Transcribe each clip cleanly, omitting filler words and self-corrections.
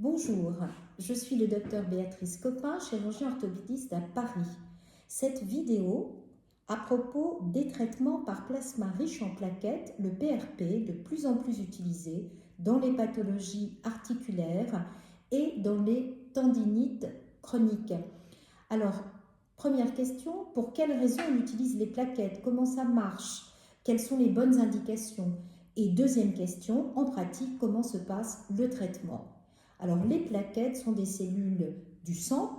Bonjour, je suis le docteur Béatrice Copin, chirurgien orthopédiste à Paris. Cette vidéo à propos des traitements par plasma riche en plaquettes, le PRP, de plus en plus utilisé dans les pathologies articulaires et dans les tendinites chroniques. Alors, première question, pour quelles raisons on utilise les plaquettes? Comment ça marche? Quelles sont les bonnes indications? Et deuxième question, en pratique, comment se passe le traitement? Alors, les plaquettes sont des cellules du sang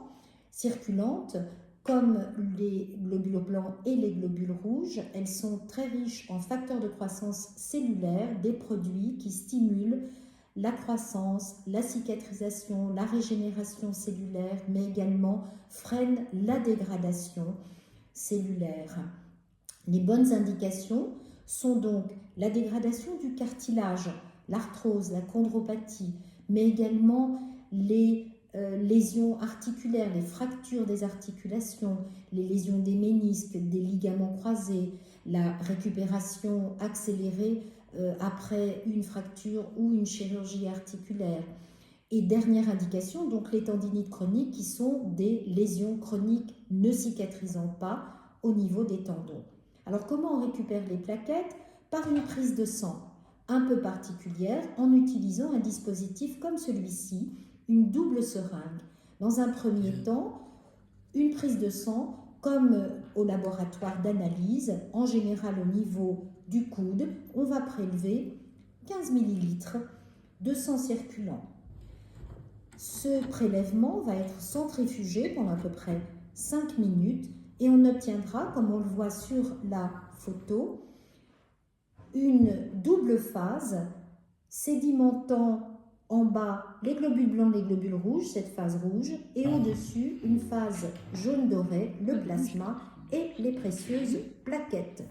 circulantes, comme les globules blancs et les globules rouges. Elles sont très riches en facteurs de croissance cellulaire, des produits qui stimulent la croissance, la cicatrisation, la régénération cellulaire, mais également freinent la dégradation cellulaire. Les bonnes indications sont donc la dégradation du cartilage, l'arthrose, la chondropathie, mais également les lésions articulaires, les fractures des articulations, les lésions des ménisques, des ligaments croisés, la récupération accélérée après une fracture ou une chirurgie articulaire. Et dernière indication, donc les tendinites chroniques qui sont des lésions chroniques ne cicatrisant pas au niveau des tendons. Alors comment on récupère les plaquettes? Par une prise de sang un peu particulière en utilisant un dispositif comme celui-ci, une double seringue. Dans un premier temps, une prise de sang comme au laboratoire d'analyse, en général au niveau du coude, on va prélever 15 ml de sang circulant. Ce prélèvement va être centrifugé pendant à peu près 5 minutes et on obtiendra, comme on le voit sur la photo, une double phase sédimentant en bas les globules blancs, les globules rouges, cette phase rouge, et au-dessus une phase jaune doré, le plasma et les précieuses plaquettes.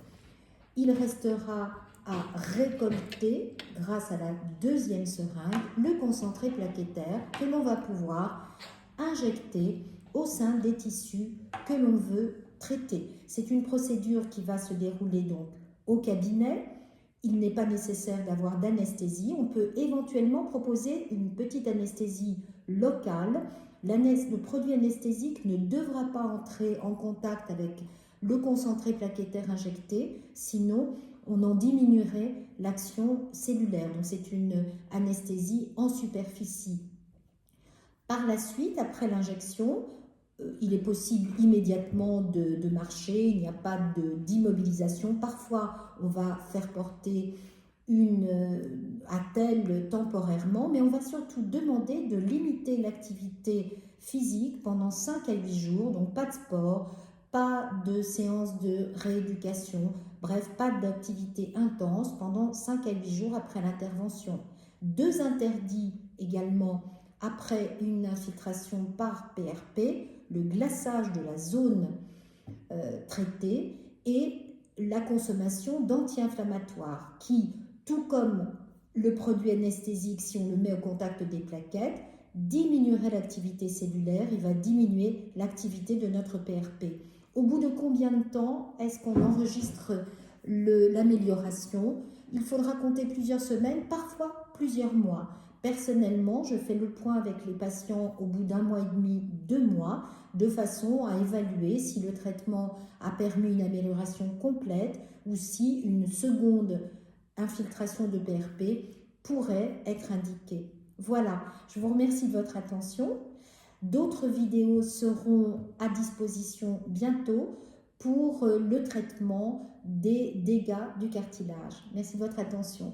Il restera à récolter, grâce à la deuxième seringue, le concentré plaquettaire que l'on va pouvoir injecter au sein des tissus que l'on veut traiter. C'est une procédure qui va se dérouler donc au cabinet. Il n'est pas nécessaire d'avoir d'anesthésie. On peut éventuellement proposer une petite anesthésie locale. Le produit anesthésique ne devra pas entrer en contact avec le concentré plaquettaire injecté, sinon on en diminuerait l'action cellulaire. Donc c'est une anesthésie en superficie. Par la suite, après l'injection, il est possible immédiatement de marcher, il n'y a pas d'immobilisation. Parfois, on va faire porter une attelle temporairement, mais on va surtout demander de limiter l'activité physique pendant 5 à 8 jours, donc pas de sport, pas de séance de rééducation, bref, pas d'activité intense pendant 5 à 8 jours après l'intervention. 2 interdits également après une infiltration par PRP, le glaçage de la zone traitée et la consommation d'anti-inflammatoires qui, tout comme le produit anesthésique, si on le met au contact des plaquettes, diminuerait l'activité cellulaire, il va diminuer l'activité de notre PRP. Au bout de combien de temps est-ce qu'on enregistre l'amélioration? Il faudra compter plusieurs semaines, parfois plusieurs mois. Personnellement, je fais le point avec les patients au bout d'1 mois et demi, 2 mois, de façon à évaluer si le traitement a permis une amélioration complète ou si une seconde infiltration de PRP pourrait être indiquée. Voilà, je vous remercie de votre attention. D'autres vidéos seront à disposition bientôt pour le traitement des dégâts du cartilage. Merci de votre attention.